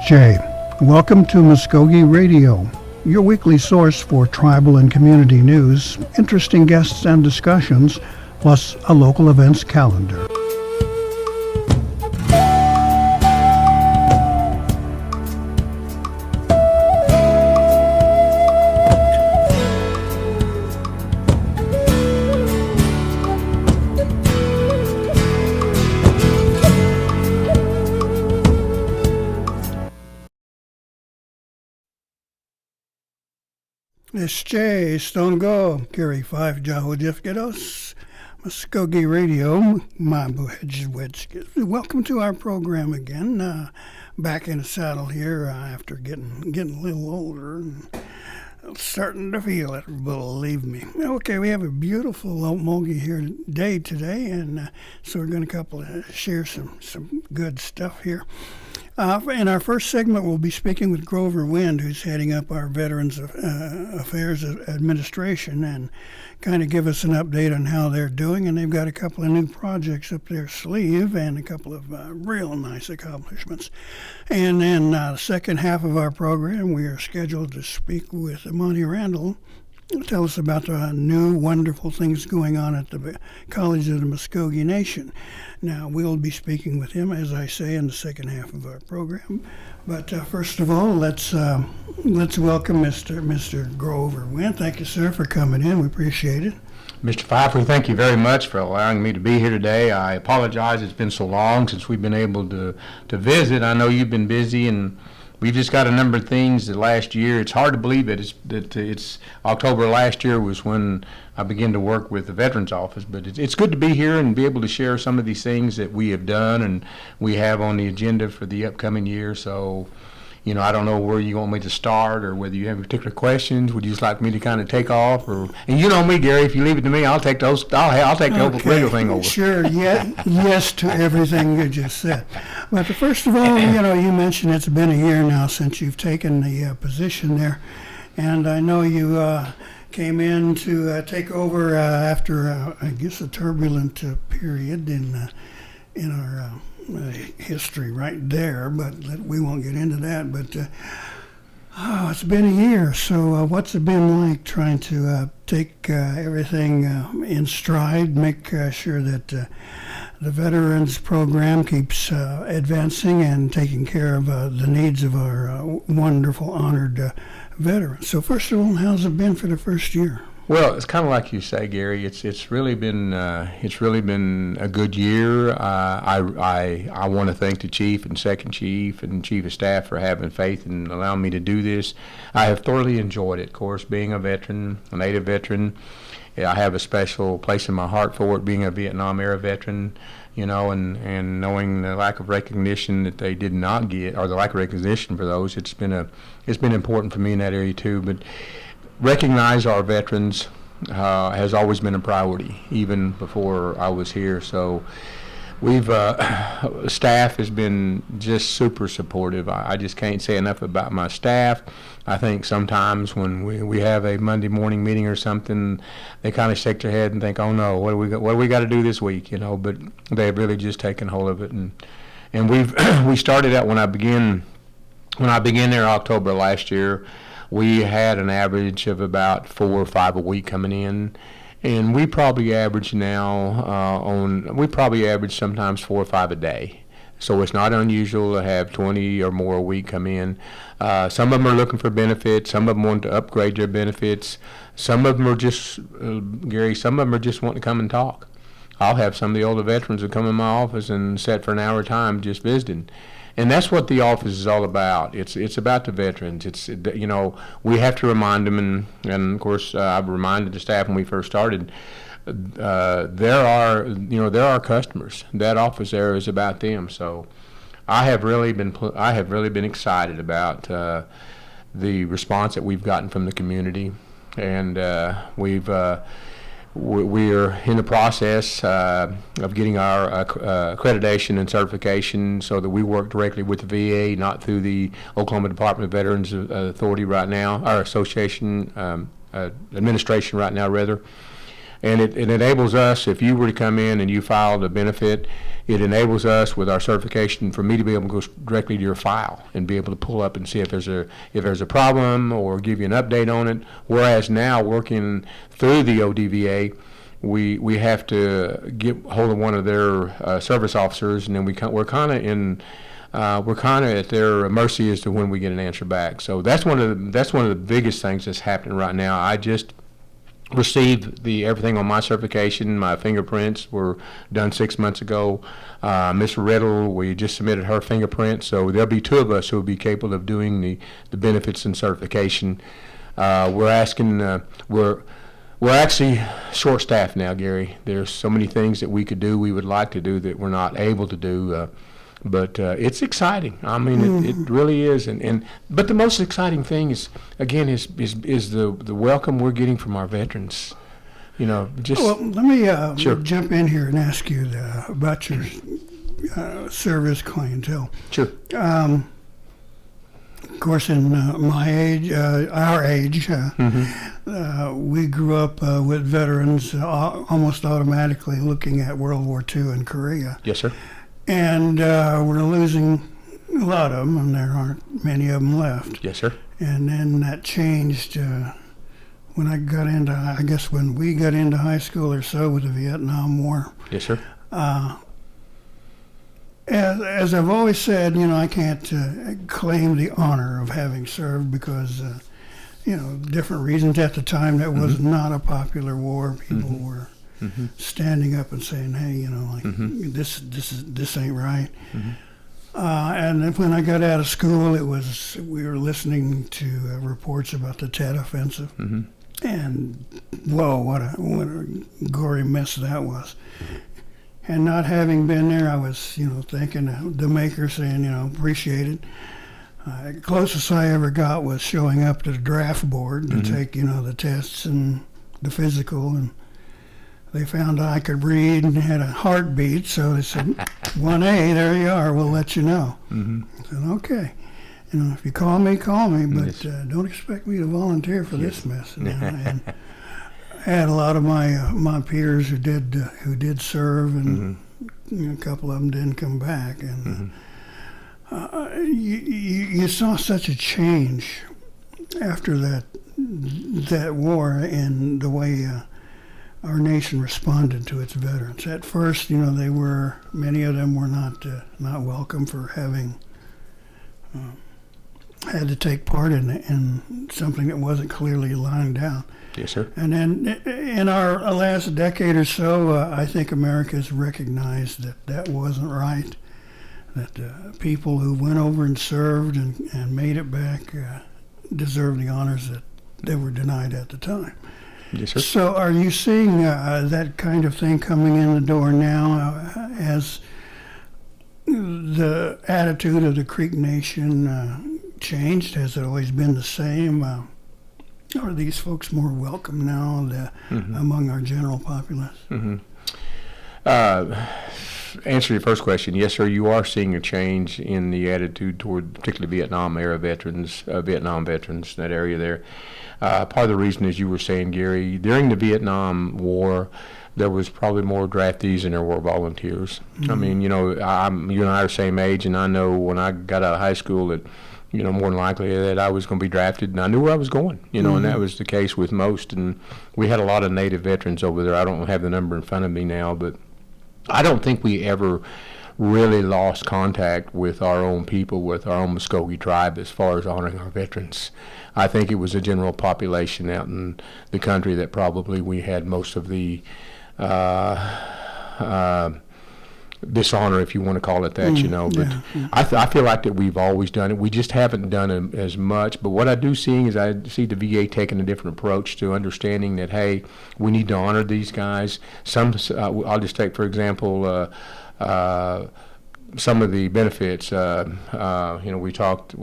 Jay. Welcome to Mvskoke Radio, your weekly source for tribal and community news, interesting guests and discussions, plus a local events calendar. It's Jay, Stone Go, Gary 5 Jaho Difkidos, Mvskoke Radio, welcome to our program again. Back in the saddle here after getting a little older and starting to feel it, believe me. Okay, we have a beautiful Mogi here today, and so we're going to share some good stuff here. In our first segment, we'll be speaking with Grover Wind, who's heading up our Veterans Affairs Administration, and kind of give us an update on how they're doing. And they've got a couple of new projects up their sleeve and a couple of real nice accomplishments. And then the second half of our program, we are scheduled to speak with Monty Randall. Tell us about the new wonderful things going on at the College of the Mvskoke Nation. Now, we'll be speaking with him, as I say, in the second half of our program. But first of all, let's welcome Mr. Grover Wind. Thank you, sir, for coming in. We appreciate it. Mr. Pfeiffer, thank you very much for allowing me to be here today. I apologize. It's been so long since we've been able to visit. I know you've been busy, and we've just got a number of things the last year. It's hard to believe that it's October last year was when I began to work with the Veterans Office, but it's good to be here and be able to share some of these things that we have done and we have on the agenda for the upcoming year. So, I don't know where you want me to start or whether you have particular questions. Would you just like me to kind of take off? And you know me, Gary, if you leave it to me, I'll take those. I'll take the whole radio thing over. Sure, yes to everything you just said. But first of all, you mentioned it's been a year now since you've taken the position there, and I know you came in to take over after, I guess, a turbulent period in our history right there, but we won't get into that. But it's been a year, so what's it been like trying to take everything in stride, make sure that the Veterans Program keeps advancing and taking care of the needs of our wonderful, honored veterans? So first of all, how's it been for the first year? Well, it's kind of like you say, Gary. It's really been a good year. I want to thank the chief and second chief and chief of staff for having faith and allowing me to do this. I have thoroughly enjoyed it. Of course, being a veteran, a Native veteran, I have a special place in my heart for it. Being a Vietnam era veteran, and knowing the lack of recognition that they did not get, or the lack of recognition for those, it's been important for me in that area too. But recognize our veterans has always been a priority, even before I was here. So we've staff has been just super supportive. I just can't say enough about my staff. I think sometimes when we have a Monday morning meeting or something, they kind of shake their head and think, "Oh no, what do we got to do this week?" But they've really just taken hold of it, and we started out when I began there October last year. We had an average of about 4 or 5 a week coming in, and we probably average now sometimes 4 or 5 a day. So it's not unusual to have 20 or more a week come in. Some of them are looking for benefits. Some of them want to upgrade their benefits. Some of them are just, Gary, some of them are just wanting to come and talk. I'll have some of the older veterans that come in my office and sit for an hour time just visiting. And that's what the office is all about. It's about the veterans. We have to remind them, and of course I've reminded the staff when we first started. There are customers. That office there is about them. So I have really been excited about the response that we've gotten from the community, and we are in the process of getting our accreditation and certification so that we work directly with the VA, not through the Oklahoma Department of Veterans Authority right now, our association administration right now rather. And it enables us, if you were to come in and you filed a benefit, it enables us with our certification for me to be able to go directly to your file and be able to pull up and see if there's a problem or give you an update on it. Whereas now, working through the ODVA, we have to get hold of one of their service officers, and then we're kind of at their mercy as to when we get an answer back. So that's one of the biggest things that's happening right now. I just received everything on my certification. My fingerprints were done 6 months ago. Miss Riddle, we just submitted her fingerprint, so there'll be 2 of us who will be capable of doing the benefits and certification. We're actually short-staffed now, Gary. There's so many things that we could do, we would like to do, that we're not able to do. But it's exciting. I mean, it really is. But the most exciting thing is the welcome we're getting from our veterans. Well, let me Sure. jump in here and ask you about your service clientele. Sure. Of course, in my age, our age, we grew up with veterans almost automatically looking at World War II and Korea. Yes, sir. And we're losing a lot of them, and there aren't many of them left. Yes, sir. And then that changed when we got into high school or so with the Vietnam War. Yes, sir. As I've always said, I can't claim the honor of having served because, different reasons at the time. That was not a popular war. People were standing up and saying, "Hey, this ain't right." And then when I got out of school, we were listening to reports about the Tet Offensive, and whoa, what a gory mess that was. And not having been there, I was, thanking the maker, saying, appreciate it. Closest I ever got was showing up to the draft board to take, the tests and the physical, and they found I could read and had a heartbeat, so they said, 1A, there you are, we'll let you know. I said, okay. If you call me, but don't expect me to volunteer for this mess. And I had a lot of my peers who did serve, and a couple of them didn't come back. And you saw such a change after that war in the way our nation responded to its veterans. At first, many of them were not welcome for having had to take part in something that wasn't clearly lined out. Yes, sir. And then in our last decade or so, I think America has recognized that wasn't right, that people who went over and served and made it back deserve the honors that they were denied at the time. Yes, sir. So are you seeing that kind of thing coming in the door now as the attitude of the Creek Nation changed? Has it always been the same? Are these folks more welcome now among our general populace? Answer your first question. Yes, sir. You are seeing a change in the attitude toward particularly Vietnam-era veterans, Vietnam veterans, that area there. Part of the reason, as you were saying, Gary, during the Vietnam War, there was probably more draftees than there were volunteers. I mean, you and I are the same age, and I know when I got out of high school that, more than likely that I was going to be drafted, and I knew where I was going, and that was the case with most. And we had a lot of Native veterans over there. I don't have the number in front of me now, but I don't think we ever really lost contact with our own people, with our own Mvskoke tribe, as far as honoring our veterans. I think it was a general population out in the country that probably we had most of the dishonor, if you want to call it that, But I feel like that we've always done it. We just haven't done it as much. But what I do see is I see the VA taking a different approach to understanding that, hey, we need to honor these guys. I'll just take, for example, some of the benefits. We talk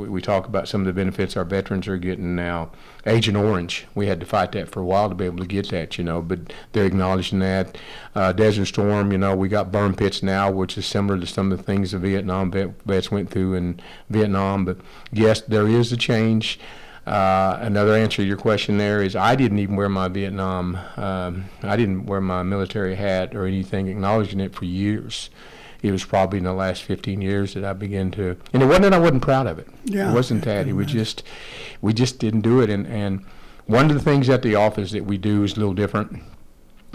about some of the benefits our veterans are getting now. Agent Orange, we had to fight that for a while to be able to get that, but they're acknowledging that. Desert Storm, we got burn pits now, which is similar to some of the things the Vietnam vets went through in Vietnam. But yes, there is a change. Another answer to your question there is I didn't even wear my Vietnam, I didn't wear my military hat or anything acknowledging it for years. It was probably in the last 15 years that I began to, and it wasn't that I wasn't proud of it. Yeah, it wasn't that. It was just, we just didn't do it. And one of the things at the office that we do is a little different.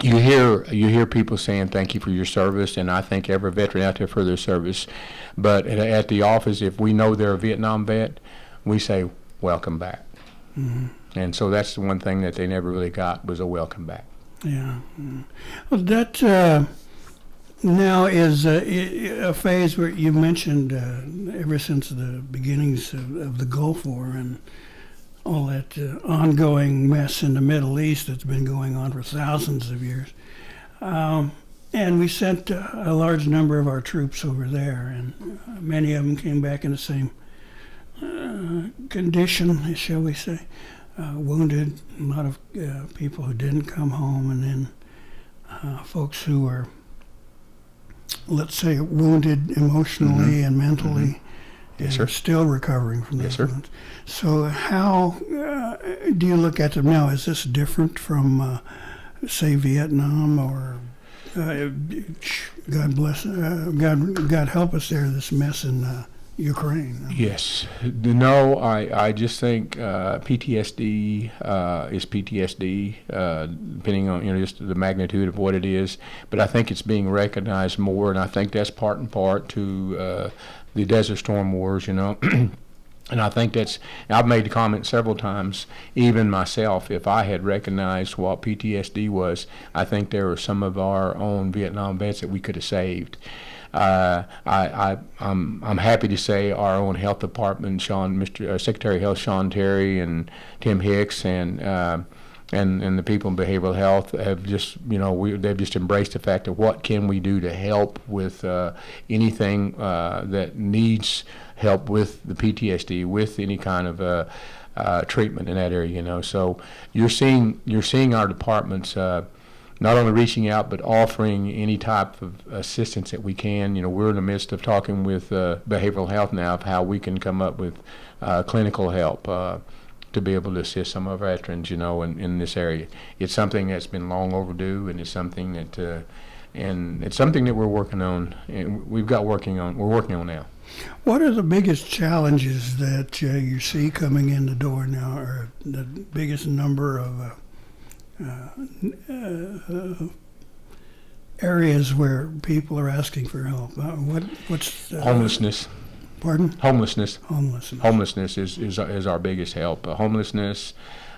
You hear people saying thank you for your service, and I thank every veteran out there for their service. But at the office, if we know they're a Vietnam vet, we say welcome back. Mm-hmm. And so that's the one thing that they never really got was a welcome back. Yeah. Well, that now is a phase where you mentioned ever since the beginnings of the Gulf War and all that ongoing mess in the Middle East that's been going on for thousands of years. And we sent a large number of our troops over there, and many of them came back in the same condition, shall we say, wounded, a lot of people who didn't come home, and then folks who were, let's say, wounded emotionally and mentally, Yes, and sir. still recovering from Yes, those sir. wounds. So how do you look at them now? Is this different from, say, Vietnam or God bless, God help us there, this mess in Ukraine? Yes. No, I just think PTSD is PTSD, depending on just the magnitude of what it is. But I think it's being recognized more, and I think that's part and part to the Desert Storm Wars, And I think I've made the comment several times, even myself, if I had recognized what PTSD was, I think there were some of our own Vietnam vets that we could have saved. I'm happy to say our own health department, Secretary of Health Sean Terry and Tim Hicks and the people in behavioral health have just, they've just embraced the fact of what can we do to help with anything that needs help with the PTSD, with any kind of treatment in that area. So you're seeing our departments not only reaching out but offering any type of assistance that we can. We're in the midst of talking with behavioral health now of how we can come up with clinical help to be able to assist some of our veterans, in this area. It's something that's been long overdue, and it's something that we're working on. And we're working on now. What are the biggest challenges that you see coming in the door now, or the biggest number of areas where people are asking for help? What's homelessness? Pardon? Homelessness. Homelessness is our biggest help. Homelessness,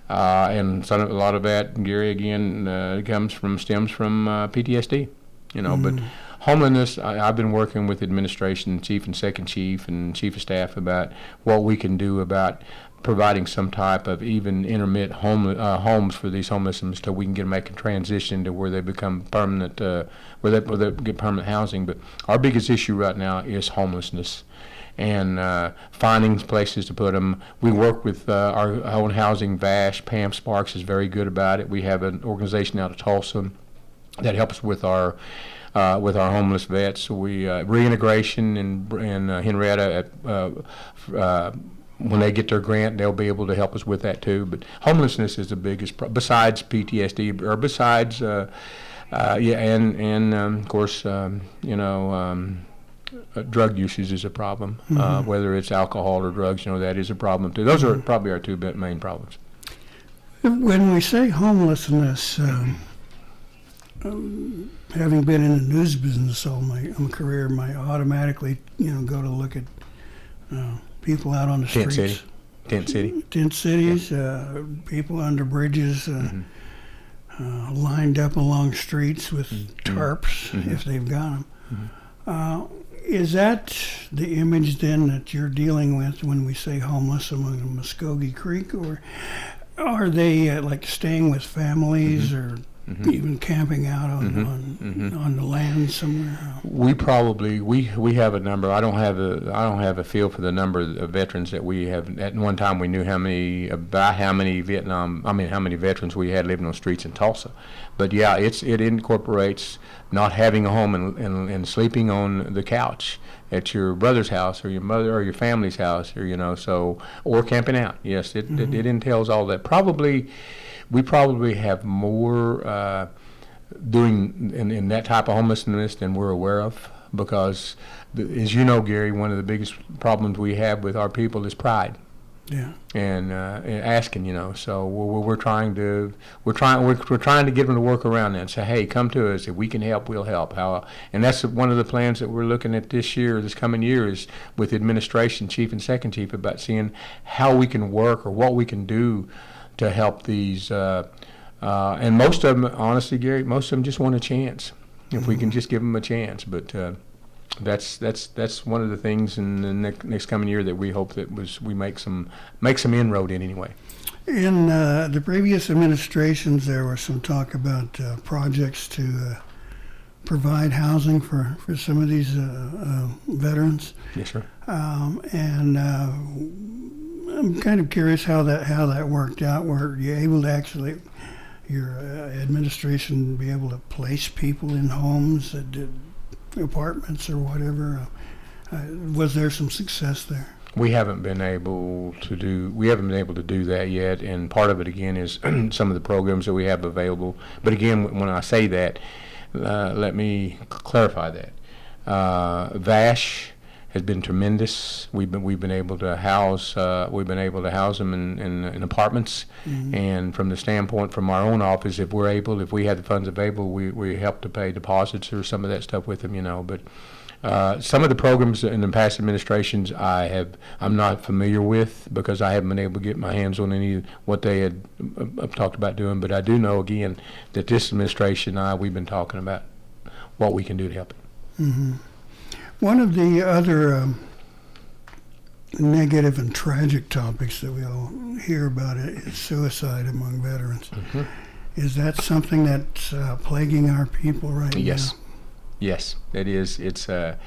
and a lot of that, Gary, again, stems from PTSD. But homelessness, I've been working with administration, chief and second chief and chief of staff about what we can do about providing some type of even intermittent homes for these homeless until we can make a transition to where they become permanent, where they get permanent housing. But our biggest issue right now is homelessness and finding places to put them. We work with our own housing, VASH. Pam Sparks is very good about it. We have an organization out of Tulsa that helps with our homeless vets. So we reintegration in Henrietta when they get their grant, they'll be able to help us with that too. But homelessness is the biggest besides PTSD, or besides of course drug usage is a problem. Whether it's alcohol or drugs, that is a problem too. Those are probably our two main problems. When we say homelessness, having been in the news business all my career, I automatically go to look at people out on the streets. Tent cities, people under bridges, lined up along streets with tarps if they've got them. Is that the image then that you're dealing with when we say homeless along the Mvskoke Creek, or are they like staying with families or even camping out on the land somewhere? We probably we have a number. I don't have a feel for the number of veterans that we have. At one time, we knew how many how many veterans we had living on streets in Tulsa. But yeah, it incorporates not having a home and sleeping on the couch at your brother's house or your mother or your family's house, or camping out. Yes, it entails all that. We probably have more doing in that type of homelessness than we're aware of, because as you know, Gary, one of the biggest problems we have with our people is pride. Yeah. And asking, so we're trying to get them to work around that and say, hey, come to us. If we can help, we'll help. And that's one of the plans that we're looking at this coming year, is with administration, chief and second chief, about seeing how we can work or what we can do to help these. And most of them, honestly, Gary, most of them just want a chance. If we can just give them a chance, but that's one of the things in the next coming year that we hope that we make some inroad in anyway. In the previous administrations, there was some talk about projects to provide housing for some of these veterans. Yes, sir. And I'm kind of curious how that worked out. Were you able to actually, your administration, be able to place people in homes that did apartments or whatever? Was there some success there? We haven't been able to do that yet, and part of it again is some of the programs that we have available. But again, when I say that, let me clarify that. VASH has been tremendous. We've been able to house them in apartments, and from the standpoint from our own office, if we had the funds available, we help to pay deposits or some of that stuff with them, But some of the programs in the past administrations I'm not familiar with, because I haven't been able to get my hands on any what they had talked about doing. But I do know again that this administration we've been talking about what we can do to help it. Mm-hmm. One of the other negative and tragic topics that we all hear about is suicide among veterans. Mm-hmm. Is that something that's plaguing our people right now? Yes, it is. It's but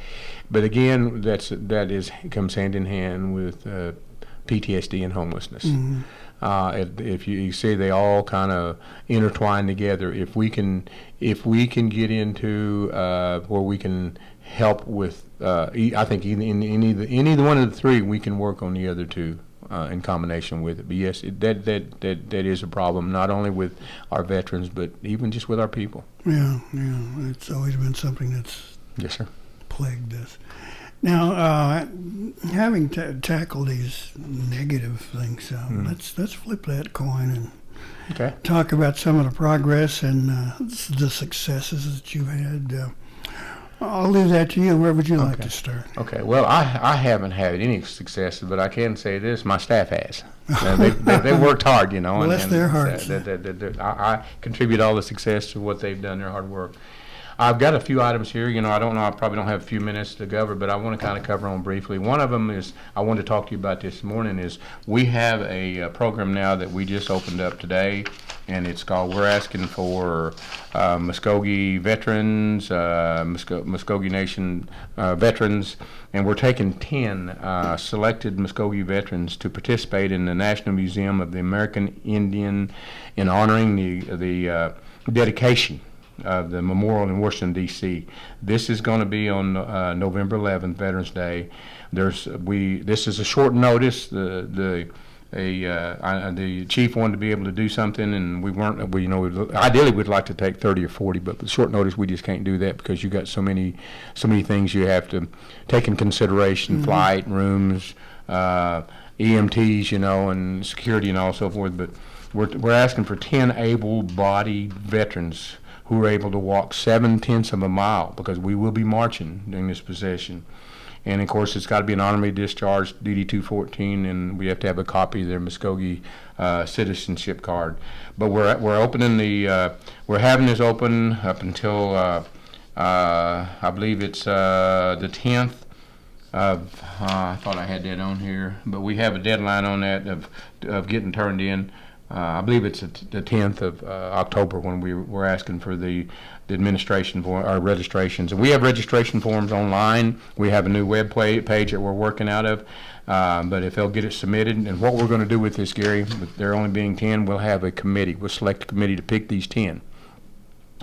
again, that comes hand in hand with PTSD and homelessness. Mm-hmm. If you see, they all kind of intertwine together. If we can get into where we can help with, I think in either one of the three, we can work on the other two in combination with it. But yes, that is a problem, not only with our veterans, but even just with our people. Yeah, it's always been something that's yes, sir, plagued us. Now, having tackled these negative things, let's flip that coin and talk about some of the progress and the successes that you've had. I'll leave that to you. Where would you like to start? Okay. Well, I haven't had any successes, but I can say this: my staff has. They worked hard, Bless their hearts. I contribute all the success to what they've done, their hard work. I've got a few items here. I don't know. I probably don't have a few minutes to cover, but I want to kind of cover on briefly. One of them is I wanted to talk to you about this morning. Is we have a program now that we just opened up today, and it's called We're Asking for Mvskoke Veterans, Mvskoke Nation Veterans, and we're taking 10 selected Mvskoke veterans to participate in the National Museum of the American Indian in honoring the dedication of the memorial in Washington, D.C. This is going to be on November 11th, Veterans Day. This is a short notice. The chief wanted to be able to do something, and we weren't. Ideally we'd like to take 30 or 40, but with short notice we just can't do that because you got so many things you have to take in consideration: mm-hmm. flight, rooms, EMTs, and security and all so forth. But we're asking for 10 able-bodied veterans who are able to walk 7/10 of a mile, because we will be marching during this procession. And of course, it's got to be an honorably discharged DD 214, and we have to have a copy of their Mvskoke citizenship card. But we're opening we're having this open up until I believe it's the 10th of I thought I had that on here, but we have a deadline on that of getting turned in. I believe it's the 10th of October when we're asking for the administration for our registrations. And we have registration forms online. We have a new web page that we're working out of. But if they'll get it submitted, and what we're going to do with this, Gary, with there only being 10, we'll have a committee. We'll select a committee to pick these 10.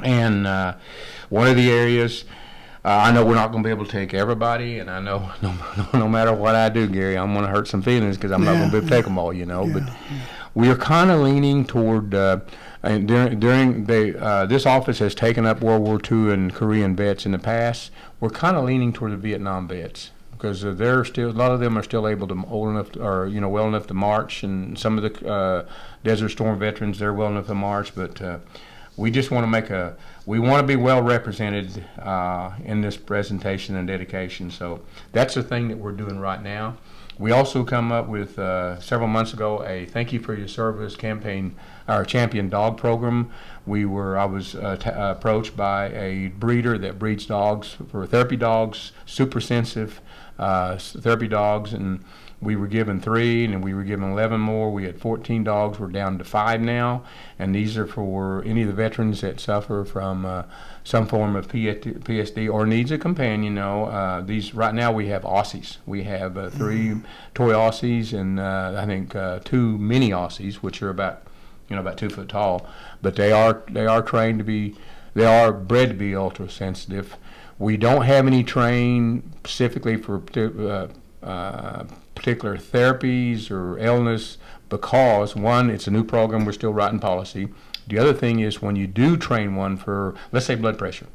And one of the areas, I know we're not going to be able to take everybody, and I know no matter what I do, Gary, I'm going to hurt some feelings because I'm not going to be able to take them all, you know. But we are kind of leaning toward, and during this office has taken up World War II and Korean vets in the past. We're kind of leaning toward the Vietnam vets because they're still, a lot of them are still able to, old enough to, or well enough to march, and some of the Desert Storm veterans, they're well enough to march, but we just want to we want to be well represented in this presentation and dedication. So that's the thing that we're doing right now. We also come up with several months ago a thank you for your service campaign, our champion dog program. I was approached by a breeder that breeds dogs for therapy dogs, super sensitive therapy dogs, and we were given 3, and we were given 11 more. We had 14 dogs. We're down to 5 now, and these are for any of the veterans that suffer from some form of PSD or needs a companion. These right now we have Aussies. We have 3 toy Aussies and I think 2 mini Aussies, which are about 2 foot tall. But they are trained to be, they are bred to be ultra sensitive. We don't have any trained specifically for particular therapies or illness because, one, it's a new program, we're still writing policy. The other thing is when you do train one for, let's say, blood pressure,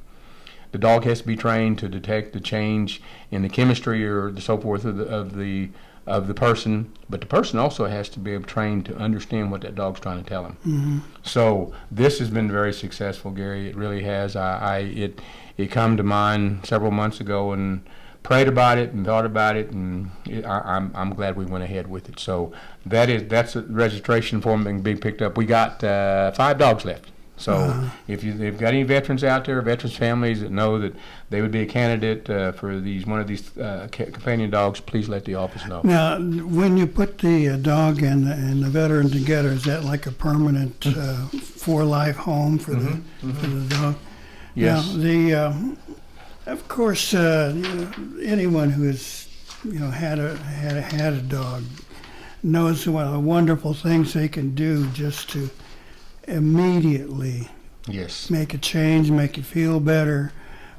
the dog has to be trained to detect the change in the chemistry or the so forth of the person, but the person also has to be trained to understand what that dog's trying to tell him. So this has been very successful, Gary. It really has. It come to mind several months ago and prayed about it and thought about it, and I'm glad we went ahead with it. So that's a registration form being picked up. We got 5 dogs left. So if you've got any veterans out there, veterans families that know that they would be a candidate for one of these companion dogs, please let the office know. Now, when you put the dog and the veteran together, is that like a permanent for life home for the dog? Yes. Now, of course, anyone who has had a dog knows one of the wonderful things they can do just to immediately make a change, make you feel better,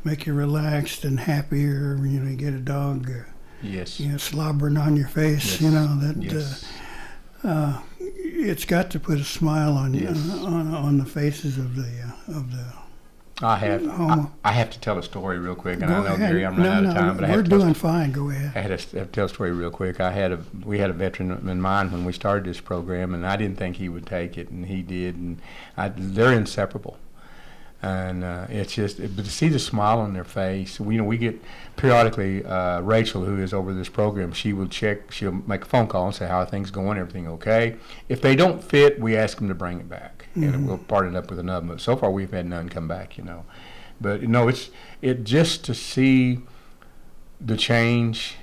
make you relaxed and happier. You get a dog slobbering on your face. It's got to put a smile on the faces of the I have to tell a story real quick, and I know, Gary, I'm running out of time, but we're doing fine. Go ahead. I had to tell a story real quick. We had a veteran in mind when we started this program, and I didn't think he would take it, and he did, and they're inseparable. And it's just, but to see the smile on their face, we get periodically, Rachel, who is over this program, she'll make a phone call and say, how are things going, everything okay? If they don't fit, we ask them to bring it back, and we'll part it up with another. But so far, we've had none come back, But, it just to see the change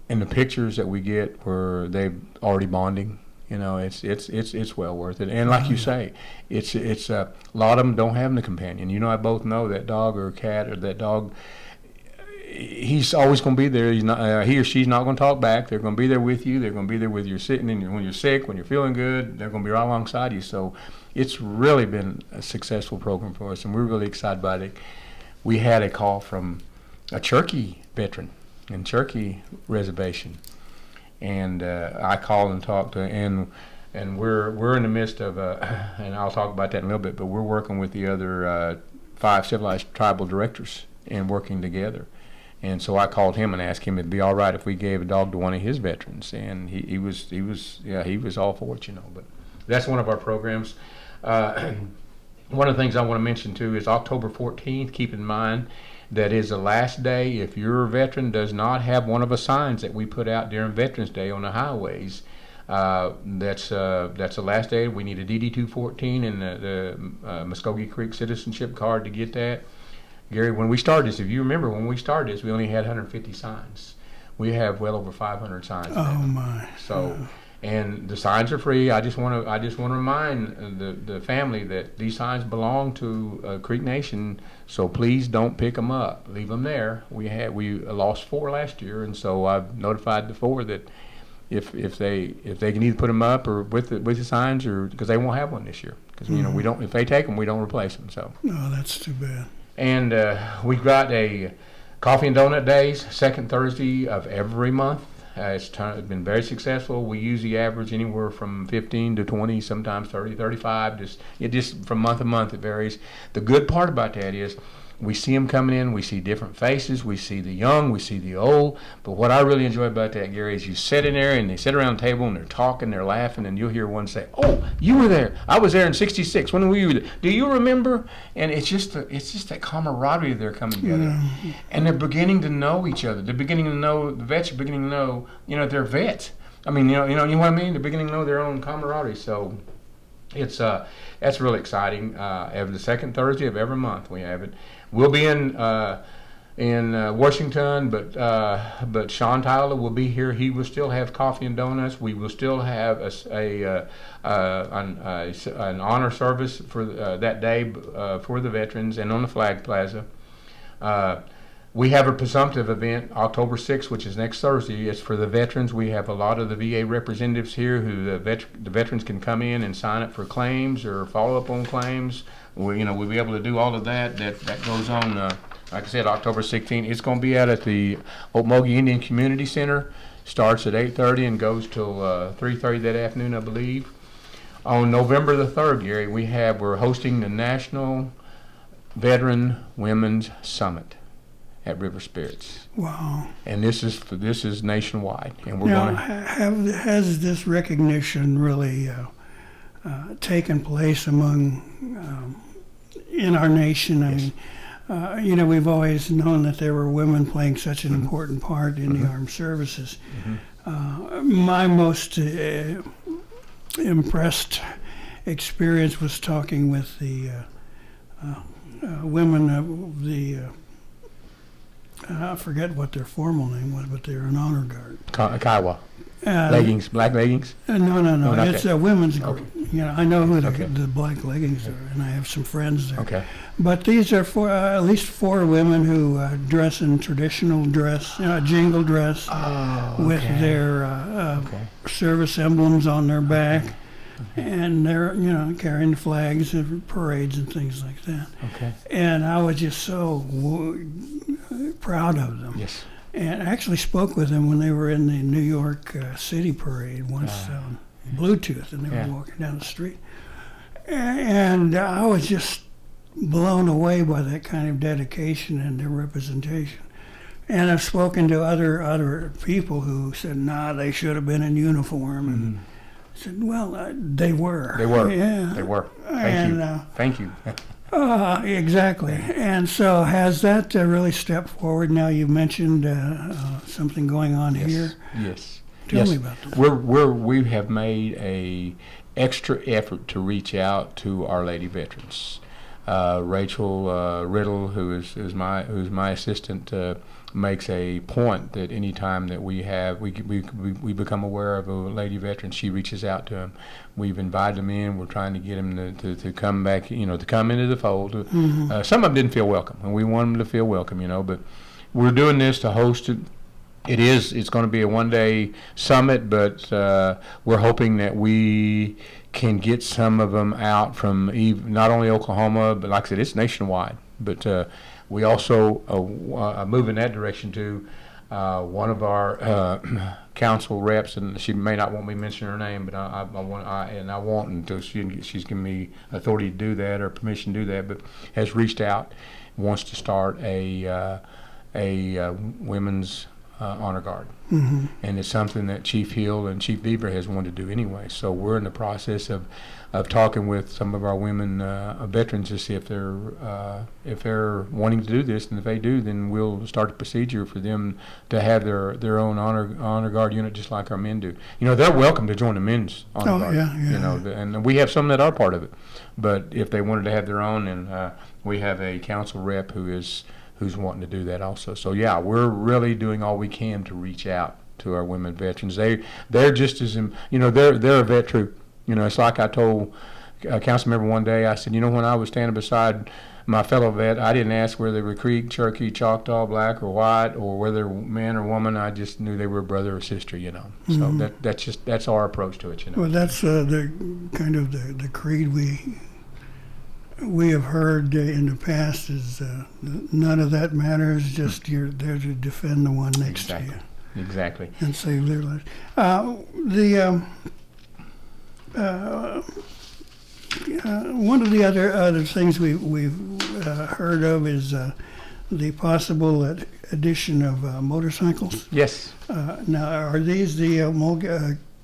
in the pictures that we get where they're already bonding, it's well worth it. And like you say, it's a lot of them don't have a companion. I both know that dog or cat or that dog, he's always going to be there. He's not, he or she's not going to talk back. They're going to be there with you. They're going to be there with you sitting, and when you're sick, when you're feeling good, they're going to be right alongside you. So it's really been a successful program for us, and we're really excited about it. We had a call from a Cherokee veteran in Cherokee Reservation. And I called and talked to, and we're in the midst of and I'll talk about that in a little bit. But we're working with the other 5 civilized tribal directors and working together. And so I called him and asked him if it'd be all right if we gave a dog to one of his veterans, and he was all for it, But that's one of our programs. One of the things I want to mention too is October 14th. Keep in mind. That is the last day if your veteran does not have one of the signs that we put out during Veterans Day on the highways. That's the last day. We need a DD-214 and the Mvskoke Creek citizenship card to get that. Gary, when we started this, if you remember, when we started this, we only had 150 signs. We have well over 500 signs now. Oh, my. So, And the signs are free. I just want to remind the family that these signs belong to Creek Nation. So please don't pick them up. Leave them there. We lost 4 last year, and so I've notified the 4 that if they can either put them up or with the signs, or because they won't have one this year, because we don't, if they take them, we don't replace them. So no, that's too bad. And we've got a coffee and donut days, second Thursday of every month. It's been very successful. We usually average anywhere from 15 to 20, sometimes 30, 35. Just from month to month, it varies. The good part about that is we see them coming in. We see different faces. We see the young. We see the old. But what I really enjoy about that, Gary, is you sit in there and they sit around the table and they're talking, they're laughing, and you'll hear one say, "Oh, you were there. I was there in '66. When were you there? Do you remember?" And it's just that camaraderie they're coming together, and they're beginning to know each other. They're beginning to know the vets. Are beginning to know, they're vets. I mean, you know what I mean. They're beginning to know their own camaraderie. So it's that's really exciting. Every the second Thursday of every month we have it. We'll be in Washington, but Sean Tyler will be here. He will still have coffee and donuts. We will still have an honor service for that day for the veterans, and on the Flag Plaza. We have a presumptive event October 6th, which is next Thursday. It's for the veterans. We have a lot of the VA representatives here who the veterans can come in and sign up for claims or follow up on claims. We'll be able to do all of that. That goes on, like I said, October 16th. It's going to be out at the Okmulgee Indian Community Center. Starts at 8:30 and goes till 3:30 that afternoon, I believe. On November the 3rd, Gary, we're hosting the National Veteran Women's Summit at River Spirits. Wow. And this is nationwide, and we're Now, going to has this recognition really taken place among in our nation? I mean, we've always known that there were women playing such an important part in the armed services. My most impressed experience was talking with the women of the I forget what their formal name was, but they're an honor guard. Kiowa. Leggings, black leggings? No. It's that. a women's group. Okay. I know who Okay. the black leggings are, and I have some friends there. Okay. But these are at least 4 women who dress in traditional dress, jingle dress, with their service emblems on their back. And they're, carrying flags and parades and things like that. Okay. And I was just so proud of them. Yes. And I actually spoke with them when they were in the New York City parade once, Bluetooth, and they were walking down the street. And I was just blown away by that kind of dedication and their representation. And I've spoken to other people who said, "Nah, they should have been in uniform." And I said, "Well, they were." They were. Yeah. They were. Thank you. Exactly. And so has that really stepped forward? Now you mentioned something going on here. Yes. Tell me about that. We have made a extra effort to reach out to Our Lady veterans. Rachel Riddle, who's my assistant, makes a point that any time that we become aware of a lady veteran, she reaches out to him. We've invited them in. We're trying to get them to come back, to come into the fold. Some of them didn't feel welcome, and we want them to feel welcome, But we're doing this to host it. It's going to be a one-day summit, but we're hoping that we can get some of them out from not only Oklahoma, but like I said, it's nationwide. But we also move in that direction too. One of our council reps, and she may not want me to mention her name, but I won't until she's given me authority to do that or permission to do that. But has reached out, wants to start a women's honor guard, and it's something that Chief Hill and Chief Beaver has wanted to do anyway. So we're in the process of talking with some of our women veterans to see if they're wanting to do this, and if they do, then we'll start a procedure for them to have their own honor guard unit, just like our men do. They're welcome to join the men's honor guard. And we have some that are part of it, but if they wanted to have their own, and we have a council rep who's wanting to do that also. So we're really doing all we can to reach out to our women veterans. They're just as they're a vet troop. It's like I told a council member one day. I said, when I was standing beside my fellow vet, I didn't ask whether they were Creek, Cherokee, Choctaw, black or white, or whether man or woman. I just knew they were brother or sister. So that's our approach to it. Well, that's the kind of the creed we have heard in the past is none of that matters. Just you're there to defend the one next to you. Exactly. And save their lives. One of the other things we've heard of is the possible addition of motorcycles. Yes. Now, are these the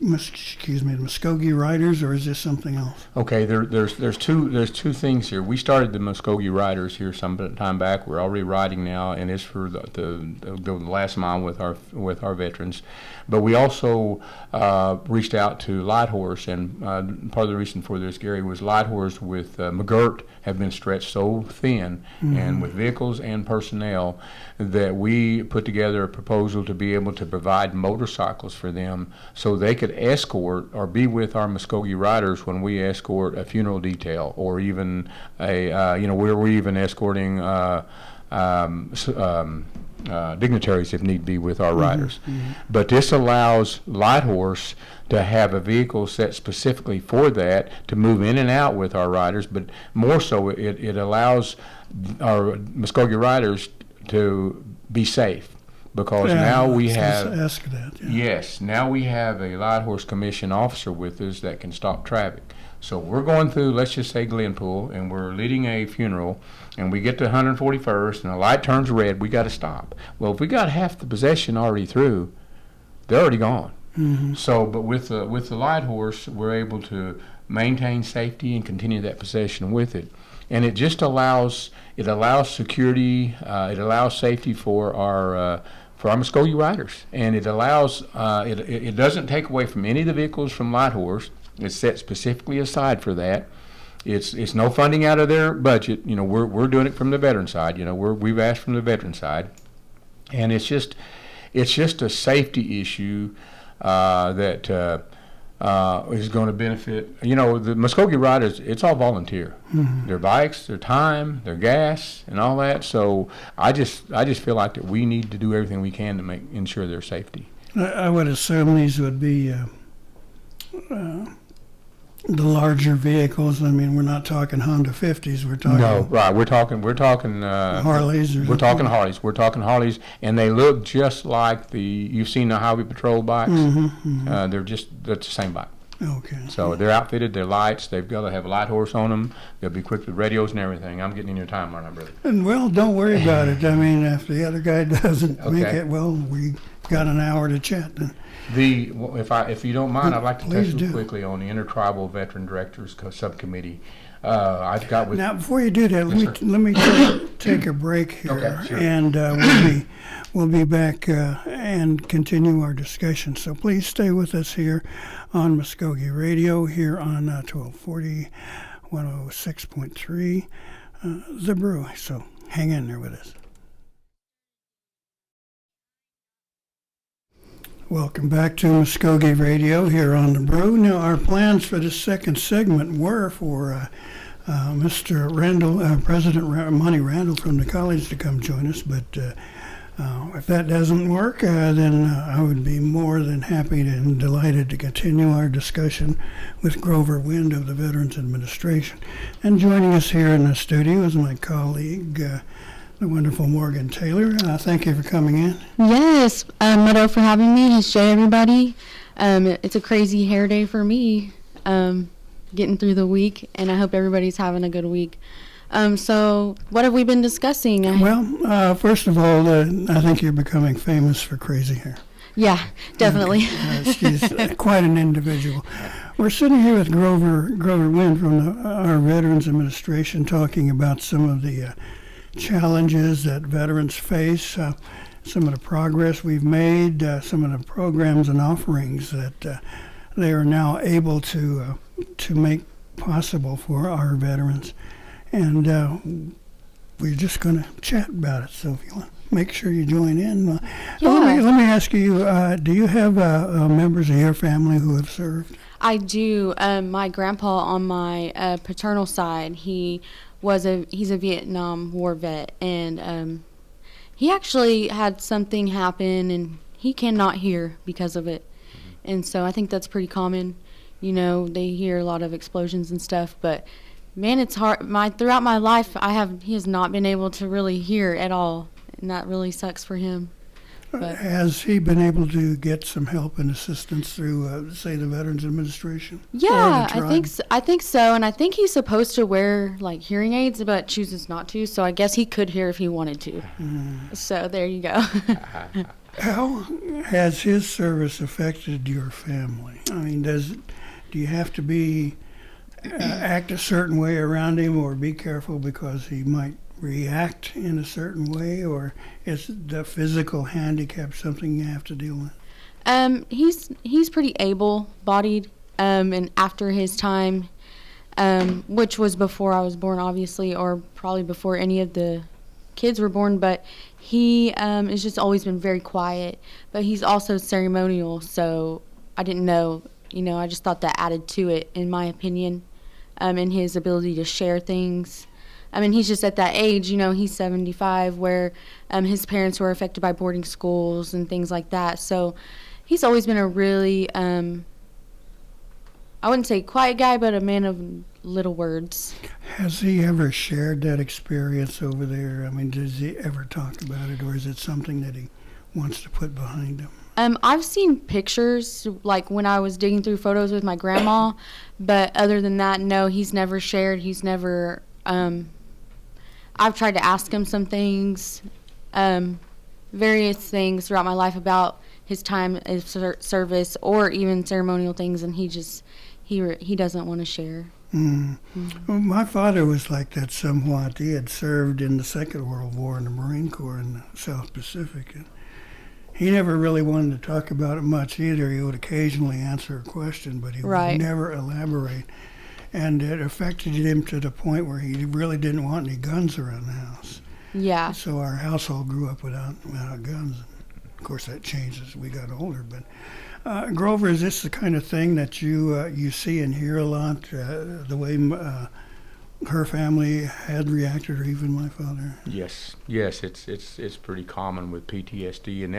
Mvskoke Riders, or is this something else? Okay, there's two things here. We started the Mvskoke Riders here some time back. We're already riding now, and it's for the last mile with our veterans. But we also reached out to Light Horse, and part of the reason for this, Gary, was Light Horse with McGirt have been stretched so thin, and with vehicles and personnel, that we put together a proposal to be able to provide motorcycles for them so they could escort or be with our Mvskoke Riders when we escort a funeral detail, or even we're even escorting dignitaries if need be with our riders. But this allows Light Horse to have a vehicle set specifically for that, to move in and out with our riders, but more so it allows our Mvskoke Riders to be safe, because now we have ask that. Yes, now we have a Light Horse Commission officer with us that can stop traffic. So we're going through, let's just say Glenpool, and we're leading a funeral, and we get to 141st, and the light turns red, we got to stop. Well, if we got half the possession already through, they're already gone. So, but with the Light Horse, we're able to maintain safety and continue that possession with it, and it just allows security, it allows safety for our Mvskoke Riders, and it allows it doesn't take away from any of the vehicles from Light Horse. It's set specifically aside for that. It's no funding out of their budget. We're doing it from the veteran side. We've asked from the veteran side, and it's just a safety issue that is going to benefit. The Mvskoke Riders, it's all volunteer. Their bikes, their time, their gas, and all that. So I just feel like that we need to do everything we can to ensure their safety. I would assume these would be the larger vehicles. I mean, we're not talking Honda 50s. We're talking We're talking Harleys. We're talking Harleys. We're talking Harleys, and they look just like you've seen the Highway Patrol bikes. They're the same bike. Okay. So they're outfitted. They're lights. They've got to have a Light Horse on them. They'll be equipped with radios and everything. I'm getting in your time, aren't I, brother? And well, don't worry about it. I mean, if the other guy doesn't make it, well, we got an hour to chat then. If you don't mind, I'd like to touch Please quickly on the Intertribal Veteran Directors Subcommittee. I've got with now. Before you do that, let me take a break here, Okay, sure. and we'll be back and continue our discussion. So please stay with us here on Mvskoke Radio here on 1240, 106.3, The Brew. So hang in there with us. Welcome back to Mvskoke Radio here on The Brew. Now, our plans for this second segment were for Mr. Randall, President Monty Randall from the college to come join us, but if that doesn't work, then I would be more than happy and delighted to continue our discussion with Grover Wind of the Veterans Administration. And joining us here in the studio is my colleague, the wonderful Morgan Taylor. Thank you for coming in. Yes, Meadow, for having me. It's Jay, everybody. It's a crazy hair day for me, getting through the week, and I hope everybody's having a good week. So what have we been discussing? Well, first of all, I think you're becoming famous for crazy hair. Yeah, definitely. She's quite an individual. We're sitting here with Grover Wind from our Veterans Administration, talking about some of the challenges that veterans face, some of the progress we've made, some of the programs and offerings that they are now able to make possible for our veterans. And we're just going to chat about it. So if you want, make sure you join in. Yeah. Let me ask you, do you have members of your family who have served? I do. My grandpa on my paternal side, he's a Vietnam War vet, and he actually had something happen, and he cannot hear because of it. And so I think that's pretty common. You know, they hear a lot of explosions and stuff, but man, it's hard. Throughout my life, he has not been able to really hear at all, and that really sucks for him. But Has he been able to get some help and assistance through, say, the Veterans Administration? yeah, Or the I think so, and I think he's supposed to wear like hearing aids, but chooses not to. So I guess he could hear if he wanted to. So there you go. How has his service affected your family? I mean, do you have to be act a certain way around him, or be careful because he might react in a certain way, or is the physical handicap something you have to deal with? He's pretty able-bodied, and after his time, which was before I was born, obviously, or probably before any of the kids were born, but he has just always been very quiet. But he's also ceremonial, so I didn't know. I just thought that added to it, in my opinion, and his ability to share things. I mean, he's just at that age, he's 75, where his parents were affected by boarding schools and things like that. So he's always been a really, I wouldn't say quiet guy, but a man of little words. Has he ever shared that experience over there? I mean, does he ever talk about it, or is it something that he wants to put behind him? I've seen pictures, like when I was digging through photos with my grandma, but other than that, no, he's never shared. He's never, I've tried to ask him some things, various things throughout my life about his time of service or even ceremonial things, and he doesn't want to share. Well, my father was like that somewhat. He had served in the Second World War in the Marine Corps in the South Pacific, and he never really wanted to talk about it much either. He would occasionally answer a question, but he would never elaborate. And it affected him to the point where he really didn't want any guns around the house. Yeah. So our household grew up without guns. Of course, that changed as we got older. But Grover, is this the kind of thing that you see and hear a lot? The way her family had reacted, or even my father? Yes, it's pretty common with PTSD, and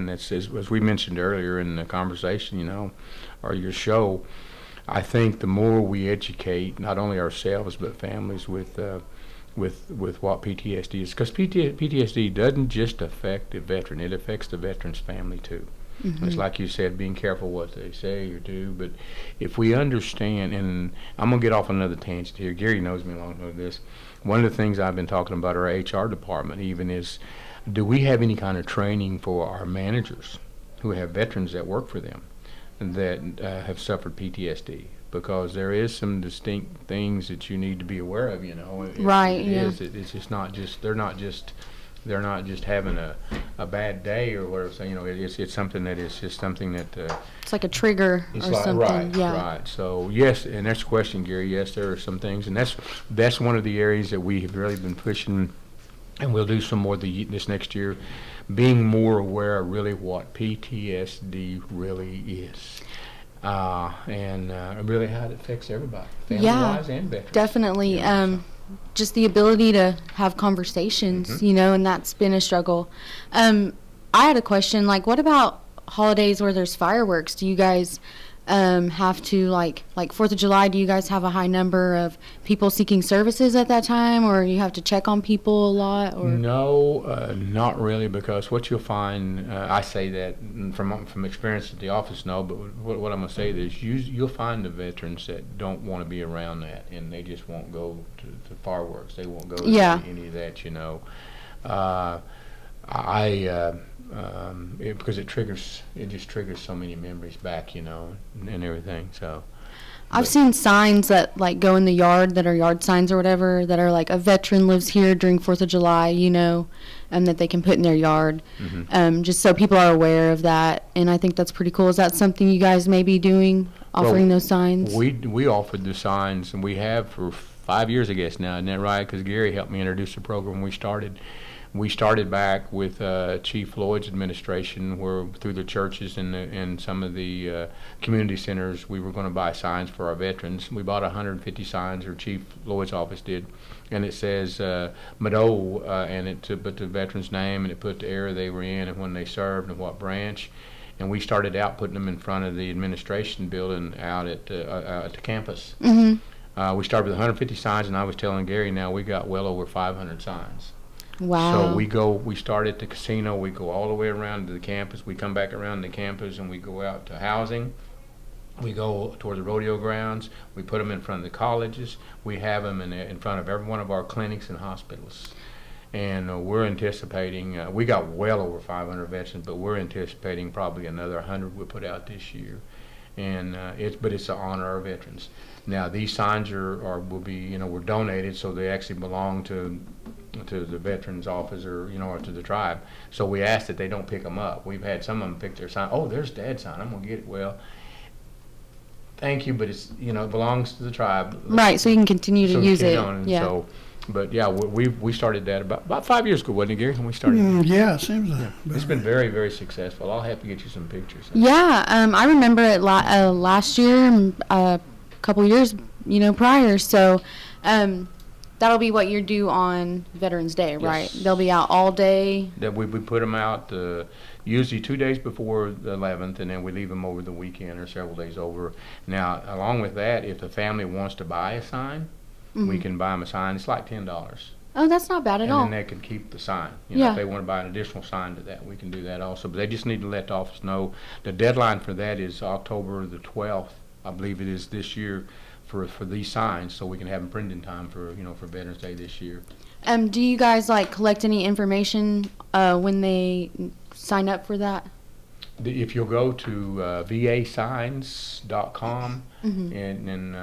that's as we mentioned earlier in the conversation, or your show. I think the more we educate not only ourselves but families with what PTSD is, because PTSD doesn't just affect the veteran; it affects the veteran's family too. Mm-hmm. It's like you said, being careful what they say or do. But if we understand, and I'm gonna get off on another tangent here. Gary knows me long enough with this. One of the things I've been talking about our HR department even is, do we have any kind of training for our managers who have veterans that work for them that have suffered PTSD? Because there is some distinct things that you need to be aware of. Right. It's just not just they're not just having a bad day or whatever. So it's something that is just something that it's like a trigger or something. Right. So yes, and that's the question, Gary. Yes, there are some things, and that's one of the areas that we have really been pushing, and we'll do some more this next year, being more aware of really what PTSD really is. And really how it affects everybody, family-wise and veterans. Definitely. Just the ability to have conversations, Mm-hmm. And that's been a struggle. I had a question, like, what about holidays where there's fireworks? Do you guys have to, like 4th of July, do you guys have a high number of people seeking services at that time, or you have to check on people a lot? Or? No, not really, because what you'll find, I say that from experience at the office, no, but what I'm going to say is you'll find the veterans that don't want to be around that, and they just won't go to fireworks. They won't go to any of that, because it just triggers so many memories back, and everything. So I've seen signs that go in the yard that are yard signs or whatever that are like, a veteran lives here during 4th of July, and that they can put in their yard, just so people are aware of that. And I think that's pretty cool. Is that something you guys may be doing, offering those signs? We offered the signs, and we have for 5 years, I guess now, isn't that right? Because Gary helped me introduce the program when we started. We started back with Chief Floyd's administration, where through the churches and some of the community centers, we were going to buy signs for our veterans. We bought 150 signs, or Chief Floyd's office did, and it says Mvskoke, and it put the veteran's name, and it put the era they were in and when they served and what branch. And we started out putting them in front of the administration building out at the campus. Mm-hmm. We started with 150 signs, and I was telling Gary now we got well over 500 signs. Wow. So we start at the casino, we go all the way around to the campus, we come back around the campus, and we go out to housing. We go toward the rodeo grounds, we put them in front of the colleges, we have them in front of every one of our clinics and hospitals. And we're anticipating, we got well over 500 veterans, but we're anticipating probably another 100 we'll put out this year. And it's to honor our veterans. Now these signs will be, we're donated, so they actually belong to the veterans office or to the tribe. So we ask that they don't pick them up. We've had some of them pick their sign. Oh, there's Dad's sign. I'm gonna get it. Well, thank you, but it's it belongs to the tribe. Right, so you can continue to use it. Yeah. So, but yeah, we started that about 5 years ago, wasn't it, Gary? When we started. Yeah, it seems like. It's been very, very successful. I'll have to get you some pictures. Yeah, I remember it last year, a couple years, prior. So, that'll be what you do on Veterans Day, right? Yes. They'll be out all day. That we put them out usually 2 days before the 11th, and then we leave them over the weekend or several days over. Now, along with that, if the family wants to buy a sign, we can buy them a sign. It's like $10. Oh, that's not bad at all. And then they can keep the sign. Yeah. If they want to buy an additional sign to that, we can do that also. But they just need to let the office know. The deadline for that is October the 12th, I believe it is this year, for these signs, so we can have them printed in time for for Veterans Day this year. Do you guys collect any information when they sign up for that? If you'll go to vasigns.com, and then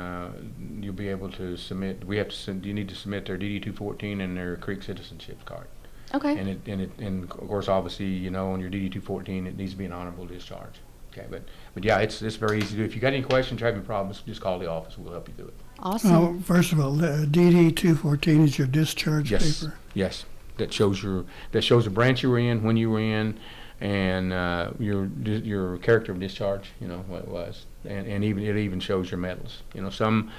you'll be able to submit. You need to submit their DD-214 and their Creek citizenship card. Okay. And of course, obviously, on your DD-214, it needs to be an honorable discharge. Okay, but yeah, it's very easy to do. If you got any questions or have any problems, just call the office. We'll help you do it. Awesome. First of all, DD-214 is your discharge paper. Yes, that shows the branch you were in, when you were in, and your character of discharge. What it was, and it even shows your medals. Some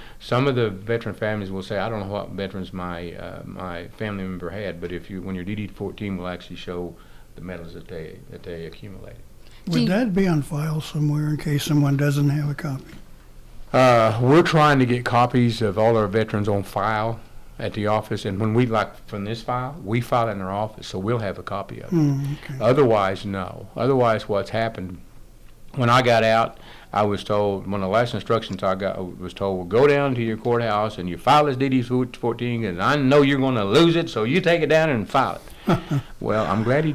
of the veteran families will say, I don't know what veterans my family member had, but when your DD-14 will actually show the medals that they accumulated. Would that be on file somewhere in case someone doesn't have a copy? We're trying to get copies of all our veterans on file at the office, and when we from this file, we file it in our office, so we'll have a copy of it. Okay. Otherwise, no. Otherwise, what's happened, when I got out, I was told, one of the last instructions I was told, well, go down to your courthouse and you file this DD-14, and I know you're going to lose it, so you take it down and file it. Well, I'm glad he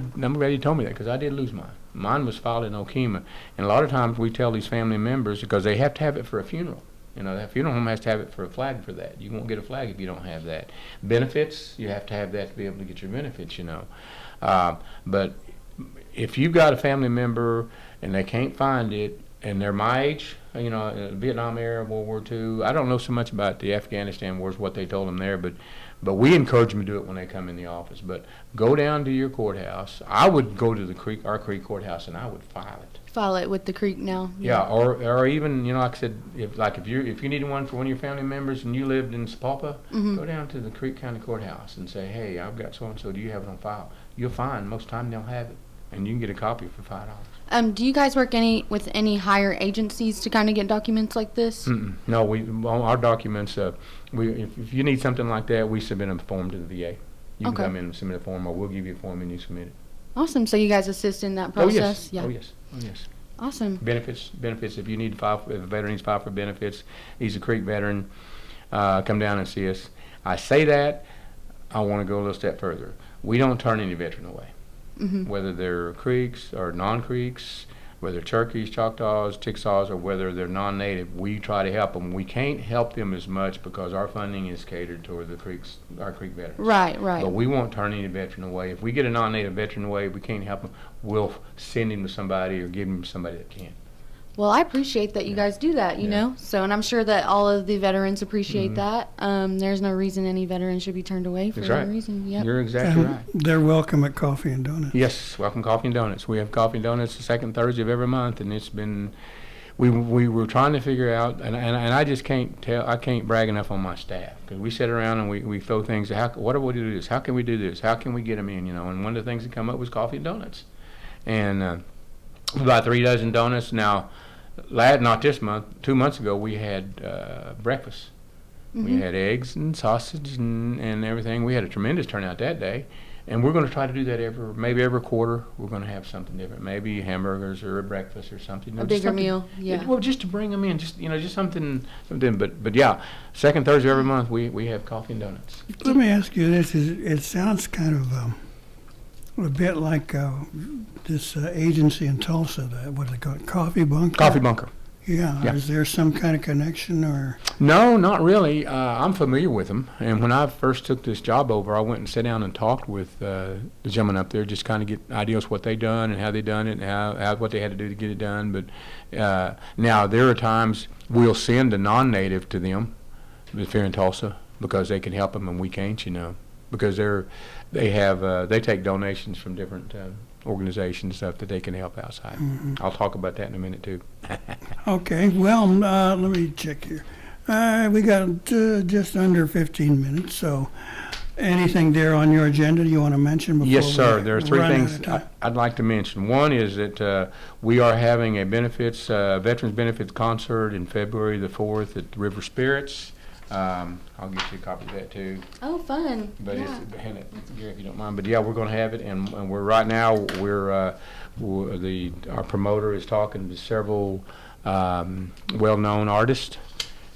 told me that, because I did lose mine. Mine was filed in Okemah, and a lot of times we tell these family members, because they have to have it for a funeral. That funeral home has to have it for a flag for that. You won't get a flag if you don't have that. Benefits, you have to have that to be able to get your benefits, But if you've got a family member and they can't find it, and they're my age, Vietnam era, World War II, I don't know so much about the Afghanistan wars, what they told them there, but we encourage them to do it when they come in the office. But go down to your courthouse. I would go to our Creek courthouse, and I would file it. File it with the Creek now. Yeah, or even like I said, if you needed one for one of your family members and you lived in Sapulpa, go down to the Creek County Courthouse and say, hey, I've got so and so. Do you have it on file? You'll find most of the time they'll have it, and you can get a copy for $5. Do you guys work with any higher agencies to kind of get documents like this? No, our documents. If you need something like that, we submit a form to the VA. You can come in and submit a form, or we'll give you a form and you submit it. Awesome. So you guys assist in that process? Oh yes. Awesome. Benefits. If you need to file, if a veteran needs to file for benefits, he's a Creek veteran. Come down and see us. I say that. I want to go a little step further. We don't turn any veteran away. Whether they're Creeks or non-Creeks, whether Cherokee, Choctaws, Chickasaws, or whether they're non-native, we try to help them. We can't help them as much because our funding is catered toward our Creek veterans. Right. But we won't turn any veteran away. If we get a non-native veteran away, we can't help them. We'll send him to somebody or give him to somebody that can. Well, I appreciate that you guys do that, you know. So, and I'm sure that all of the veterans appreciate that. There's no reason any veteran should be turned away for That's any right. reason. Yep. You're exactly And right. they're welcome at Coffee and Donuts. Yes, welcome Coffee and Donuts. We have Coffee and Donuts the second Thursday of every month, and it's been, we were trying to figure out, and I just can't tell, I can't brag enough on my staff, because we sit around and we throw things, what do we do this? How can we do this? How can we get them in, you know? And one of the things that come up was Coffee and Donuts. And about 3 dozen donuts. Now, not this month, 2 months ago, we had breakfast. We had eggs and sausage and everything. We had a tremendous turnout that day. And we're going to try to do that maybe every quarter. We're going to have something different, maybe hamburgers or a breakfast or something. A bigger meal, yeah. Well, just to bring them in, just something. But yeah, second Thursday every month we have Coffee and Donuts. Let me ask you this: it sounds kind of a bit like this agency in Tulsa. What do they call it? Coffee Bunker. Coffee Bunker. Yeah. Is there some kind of connection or? No, not really. I'm familiar with them, and when I first took this job over, I went and sat down and talked with the gentleman up there, just kind of get ideas what they done and how they done it and how what they had to do to get it done. But now there are times we'll send a non-native to them, if they're in Tulsa, because they can help them and we can't, you know, because they take donations from different organizations, stuff that they can help outside. I'll talk about that in a minute too. Okay. Well, let me check here. We got just under 15 minutes. So, anything there on your agenda you want to mention before? Yes, sir. we There are 3 run out things of time? I'd like to mention. One is that we are having a Veterans Benefits Concert in February the 4th at the River Spirits. I'll get you a copy of that too. Oh, fun. But yeah. hand it here if you don't mind. But yeah, we're going to have it, and we're right now our promoter is talking to several well-known artists,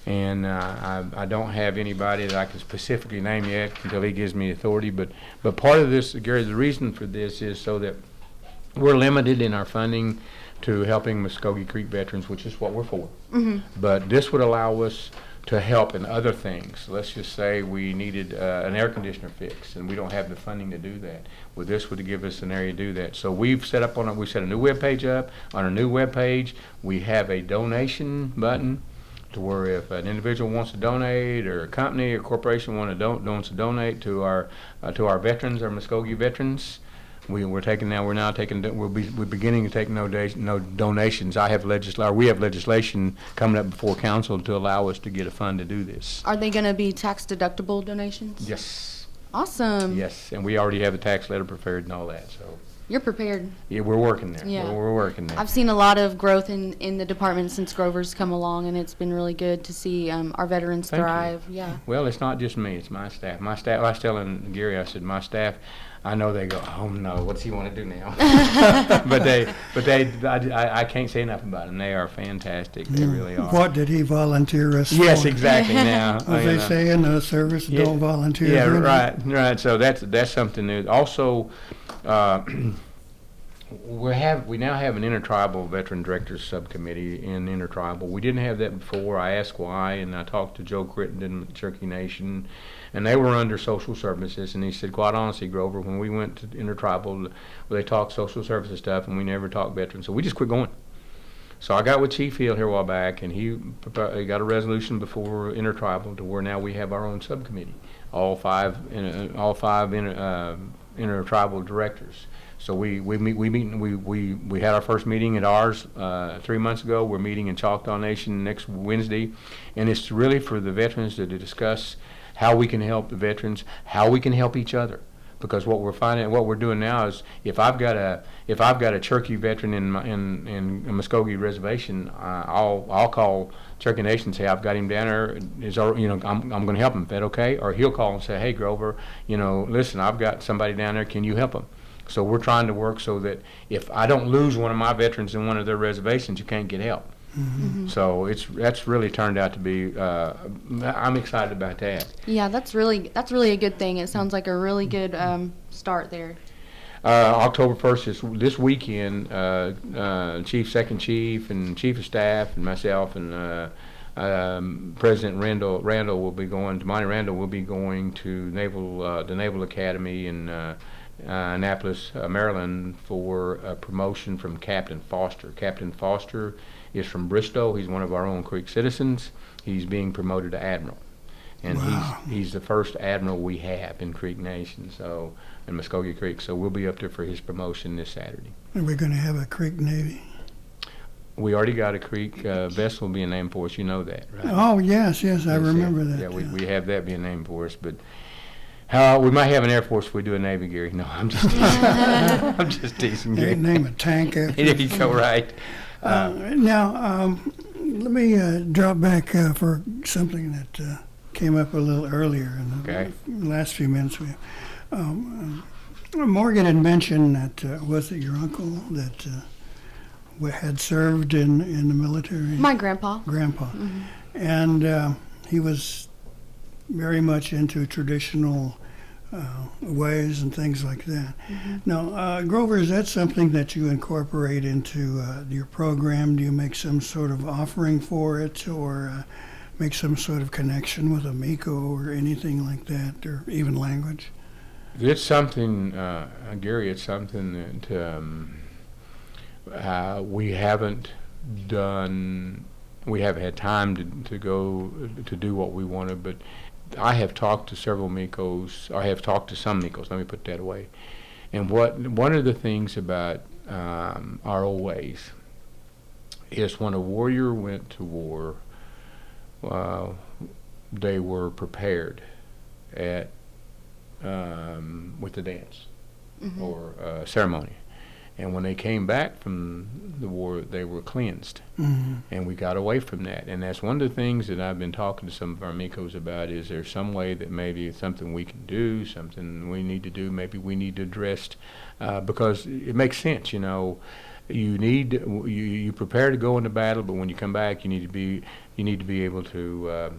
and I don't have anybody that I can specifically name yet until he gives me authority. But part of this, Gary, the reason for this is so that we're limited in our funding to helping Mvskoke Creek veterans, which is what we're for. But this would allow us to help in other things. Let's just say we needed an air conditioner fixed, and we don't have the funding to do that. Well, this would give us an area to do that. So we've set a new web page up. On our new web page, we have a donation button to where if an individual wants to donate, or a company or corporation wants to donate to our veterans, our Mvskoke veterans. We're beginning to take no donations. We have legislation coming up before council to allow us to get a fund to do this. Are they going to be tax deductible donations? Yes. Awesome. Yes, and we already have a tax letter prepared and all that. So You're prepared. yeah, we're working there. Yeah. We're working there. I've seen a lot of growth in the department since Grover's come along, and it's been really good to see our veterans Thank you. thrive. Yeah. Well, it's not just me; it's my staff. I was telling Gary, I said, my staff. I know they go, oh no, what's he want to do now? I can't say enough about them. They are fantastic. They really are. What did he volunteer us Yes, for? exactly. Now, As they say in the service, Yeah. don't volunteer. Yeah, for right. So that's something new. Also, we now have an intertribal veteran directors subcommittee in intertribal. We didn't have that before. I asked why, and I talked to Joe Crittenden with Cherokee Nation, and they were under social services. And he said, quite honestly, Grover, when we went to intertribal, they talked social services stuff, and we never talked veterans, so we just quit going. So I got with Chief Hill here a while back, and he got a resolution before intertribal to where now we have our own subcommittee, all five intertribal directors. So we had our first meeting at ours 3 months ago. We're meeting in Choctaw Nation next Wednesday, and it's really for the veterans to discuss how we can help the veterans, how we can help each other. Because what we're doing now is, if I've got a Cherokee veteran in a Mvskoke reservation, I'll call Cherokee Nation and say, I've got him down there. I'm going to help him. Is that okay? Or he'll call and say, hey Grover, listen, I've got somebody down there. Can you help him? So we're trying to work so that if I don't lose one of my veterans in one of their reservations, you can't get help. Mm-hmm. So that's really turned out to be. I'm excited about that. Yeah, that's really a good thing. It sounds like a really good start there. October 1st is this weekend. Chief, Second Chief, and Chief of Staff, and myself, and President Randall will be going to Monty Randall will be going to the Naval Academy and Annapolis, Maryland, for a promotion from Captain Foster. Captain Foster is from Bristol. He's one of our own Creek citizens. He's being promoted to admiral, and Wow. he's the first admiral we have in Creek Nation, so in Mvskoke Creek. So we'll be up there for his promotion this Saturday. Are we going to have a Creek Navy? We already got a Creek vessel being named for us. You know that, right? Oh, yes, I Yes, remember yeah. that. Yeah, we have that being named for us, but we might have an Air Force if we do a Navy, Gary. No, I'm just teasing. I'm just teasing, They Gary. name a tank after There you go, right. Now, let me drop back for something that came up a little earlier in the Okay. last few minutes. Morgan had mentioned that, was it your uncle that had served in the military? My grandpa. Grandpa. And he was very much into traditional ways and things like that. Now, Grover, is that something that you incorporate into your program? Do you make some sort of offering for it, or make some sort of connection with a Miko or anything like that, or even language? It's something, Gary, it's something that we haven't done. We haven't had time to go to do what we wanted, but I have talked to several Mikos. I have talked to some Mikos. Let me put that away. And one of the things about our old ways is when a warrior went to war, they were prepared at with the dance or ceremony. And when they came back from the war, they were cleansed. And we got away from that. And that's one of the things that I've been talking to some of our Mikos about. Is there some way that maybe it's something we can do, something we need to do, maybe we need to address, because it makes sense, you know. You prepare to go into battle, but when you come back, you need to be able to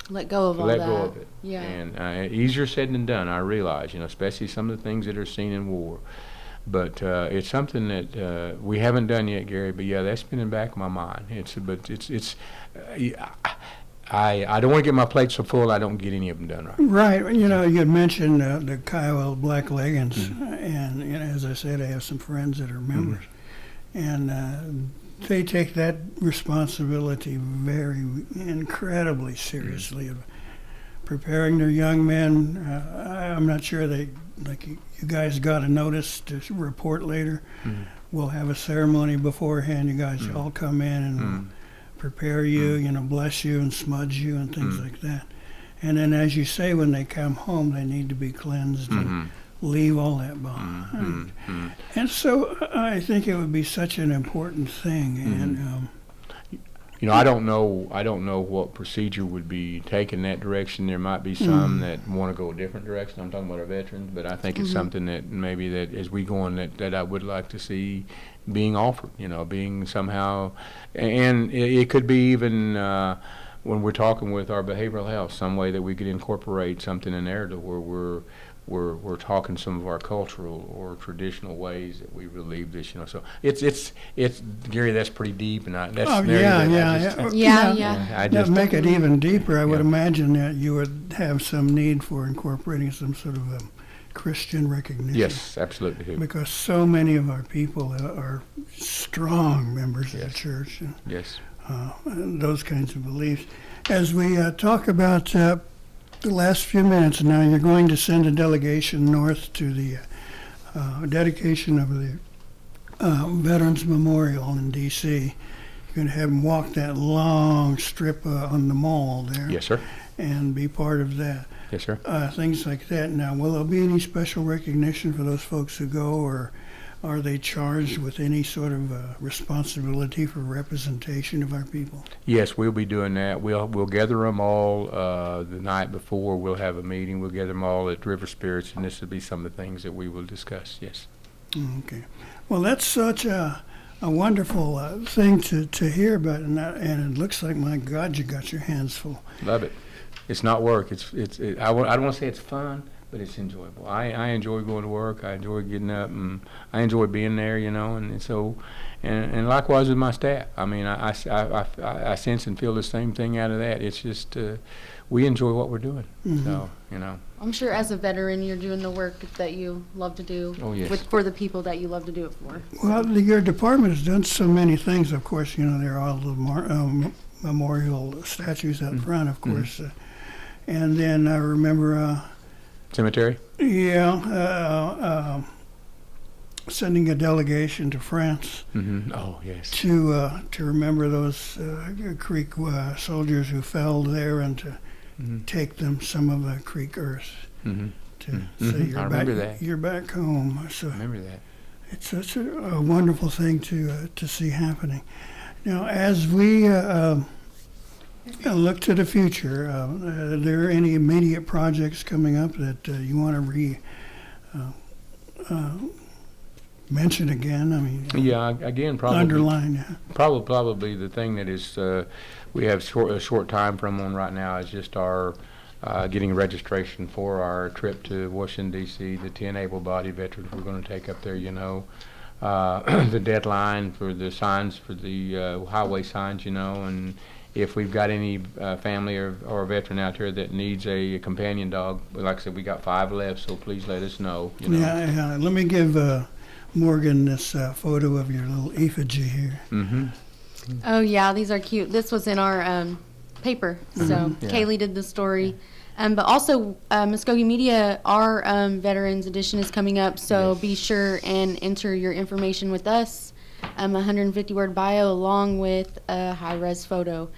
Let go of all let that. go of it. Yeah. And easier said than done, I realize, you know, especially some of the things that are seen in war. But it's something that we haven't done yet, Gary. But yeah, that's been in the back of my mind. I don't want to get my plate so full I don't get any of them done right. Right. You know, you had mentioned the Kiowa Black Leggings, and you know, as I said, I have some friends that are members, and they take that responsibility very incredibly seriously of preparing their young men. I'm not sure they, like you guys got a notice to report later. We'll have a ceremony beforehand. You guys all come in and we'll prepare you, you know, bless you and smudge you and things like that. And then, as you say, when they come home, they need to be cleansed and leave all that behind. And so I think it would be such an important thing. And You know, I don't know what procedure would be taken that direction. There might be some that want to go a different direction. I'm talking about our veterans, but I think it's something that maybe that as we go on that I would like to see being offered, you know, being somehow, and it could be even when we're talking with our behavioral health, some way that we could incorporate something in there to where we're talking some of our cultural or traditional ways that we relieve this, you know. So it's Gary, that's pretty deep, and that's oh an area yeah, that yeah, I just, Yeah. I To just make it even deeper, I would Yeah. imagine that you would have some need for incorporating some sort of a Christian recognition. yes, absolutely. Because so many of our people are strong members of the Yes. church Yes. and those kinds of beliefs. As we talk about the last few minutes now, you're going to send a delegation north to the dedication of the Veterans Memorial in D.C. You're going to have them walk that long strip on the mall there. Yes, sir. And be part of that. Yes, sir. Things like that. Now, will there be any special recognition for those folks who go, or are they charged with any sort of responsibility for representation of our people? Yes, we'll be doing that. We'll gather them all the night before. We'll have a meeting. We'll gather them all at River Spirits, and this will be some of the things that we will discuss. Yes. Okay. Well, that's such a wonderful thing to hear about, and it looks like, my God, you got your hands full. Love it. It's not work. I don't want to say it's fun, but it's enjoyable. I enjoy going to work. I enjoy getting up, and I enjoy being there, and so, and likewise with my staff. I mean, I sense and feel the same thing out of that. It's just we enjoy what we're doing. Mhm. So, I'm sure as a veteran, you're doing the work that you love to do. Oh, yes. For the people that you love to do it for. Well, your department has done so many things. Of course, there are all the memorial statues out front, of course. And then I remember, cemetery. sending a delegation to France Mm-hmm. Oh, yes. to remember those Creek soldiers who fell there, and to Mm-hmm. take them some of the Creek earth Mm-hmm. to Mhm. say I remember that. you're back home. So Remember that. it's such a wonderful thing to see happening. Now, as we look to the future, are there any immediate projects coming up that you want to mention again? I mean, Yeah, again, probably. underline. Yeah. Probably the thing that is we have a short time frame on right now is just our getting registration for our trip to Washington D.C. The 10 able-bodied veterans we're going to take up there. The deadline for the signs for the highway signs. And if we've got any family or veteran out there that needs a companion dog, like I said, we got 5 left. So please let us know. Yeah. Let me give Morgan this photo of your little effigy here. Mm-hmm. Oh yeah, these are cute. This was in our paper, so Yeah. Kaylee did the story. But also, Mvskoke Media, our Veterans Edition is coming up, so Yes. be sure and enter your information with us. 150-word bio along with a high-res photo.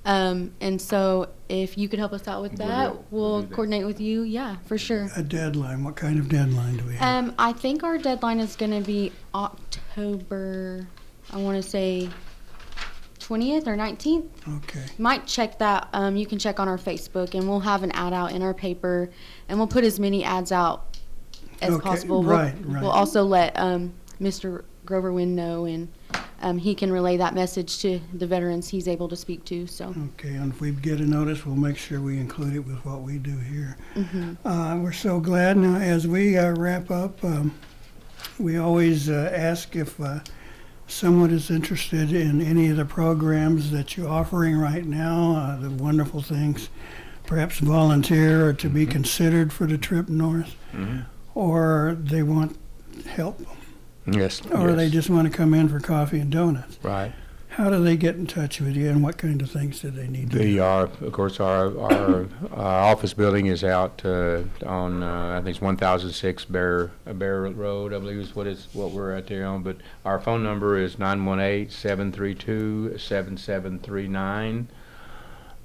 And so if you could help us out with that, we'll do that. coordinate with you. Yeah, for sure. A deadline. What kind of deadline do we have? I think our deadline is going to be October, I want to say 20th or 19th. Okay. Might check that. You can check on our Facebook, and we'll have an ad out in our paper, and we'll put as many ads out as Okay, possible. right. We'll also let Mr. Grover Wynn know, and he can relay that message to the veterans he's able to speak to. So. Okay, and if we get a notice, we'll make sure we include it with what we do here. We're so glad. Now, as we wrap up, we always ask if someone is interested in any of the programs that you're offering right now, the wonderful things, perhaps volunteer or to be considered for the trip north, or they want help, Yes. or yes. they just want to come in for coffee and donuts. Right. How do they get in touch with you, and what kind of things do they need to do? Of course, our office building is out on I think it's 1006 Bear Road, I believe is what we're out there on. But our phone number is 918-732-7739,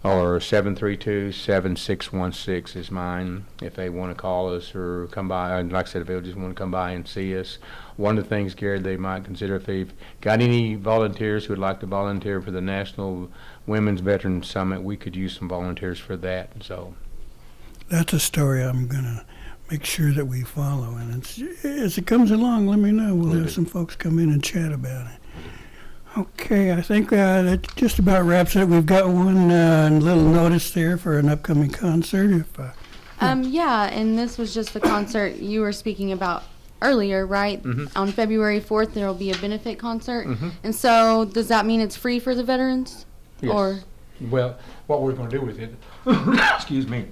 or 732-7616 is mine. If they want to call us or come by, and like I said, if they just want to come by and see us. One of the things, Gary, they might consider, if they've got any volunteers who would like to volunteer for the National Women's Veterans Summit, we could use some volunteers for that. So That's a story I'm going to make sure that we follow. And as it comes along, let me know. We'll have some folks come in and chat about it. Okay, I think that just about wraps it. We've got one little notice there for an upcoming concert. Yeah, and this was just the concert you were speaking about earlier, right? On February 4th, there will be a benefit concert. And so does that mean it's free for the veterans? yes. Or Well, what we're going to do with it, excuse me,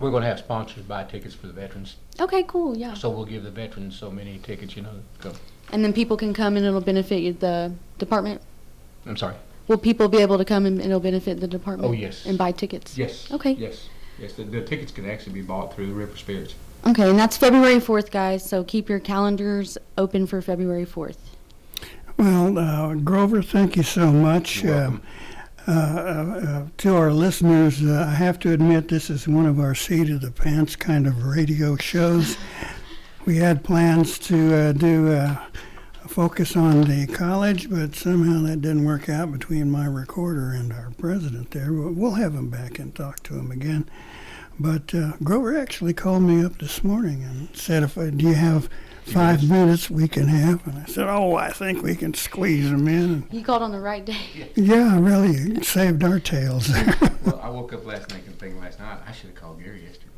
we're going to have sponsors buy tickets for the veterans. okay, cool, yeah. So we'll give the veterans so many tickets, go. And then people can come and it'll benefit the department? I'm sorry. Will people be able to come and it'll benefit the department? Oh, yes. And buy tickets? Yes. Okay. Yes. Yes. The tickets can actually be bought through River Spirits. Okay, and that's February 4th, guys, so keep your calendars open for February 4th. Well, Grover, thank you so much. You're welcome. To our listeners, I have to admit this is one of our seat of the pants kind of radio shows. We had plans to do a focus on the college, but somehow that didn't work out between my recorder and our president there. We'll have him back and talk to him again. But Grover actually called me up this morning and said, do you have 5 minutes we can have? And I said, I think we can squeeze them in. You called on the right day. Yeah, really, it saved our tails. Well, I woke up last night and thinking last night I should have called Gary yesterday.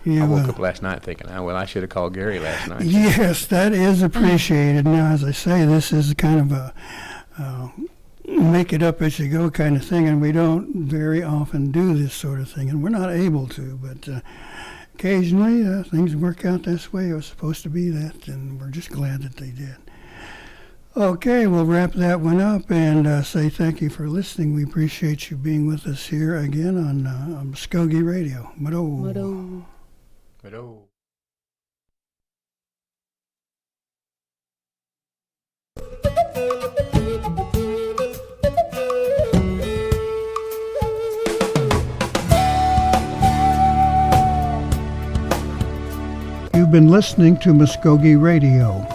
Yeah, I woke well, up last night thinking, oh, well, I should have called Gary last night. yes, that is appreciated. Now, as I say, this is kind of a make it up as you go kind of thing, and we don't very often do this sort of thing, and we're not able to, but occasionally things work out this way. It was supposed to be that, and we're just glad that they did. Okay, we'll wrap that one up and say thank you for listening. We appreciate you being with us here again on Mvskoke Radio. Mado. But oh. You've been listening to Mvskoke Radio.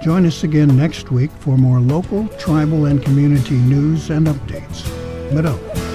Join us again next week for more local, tribal, and community news and updates. Mado.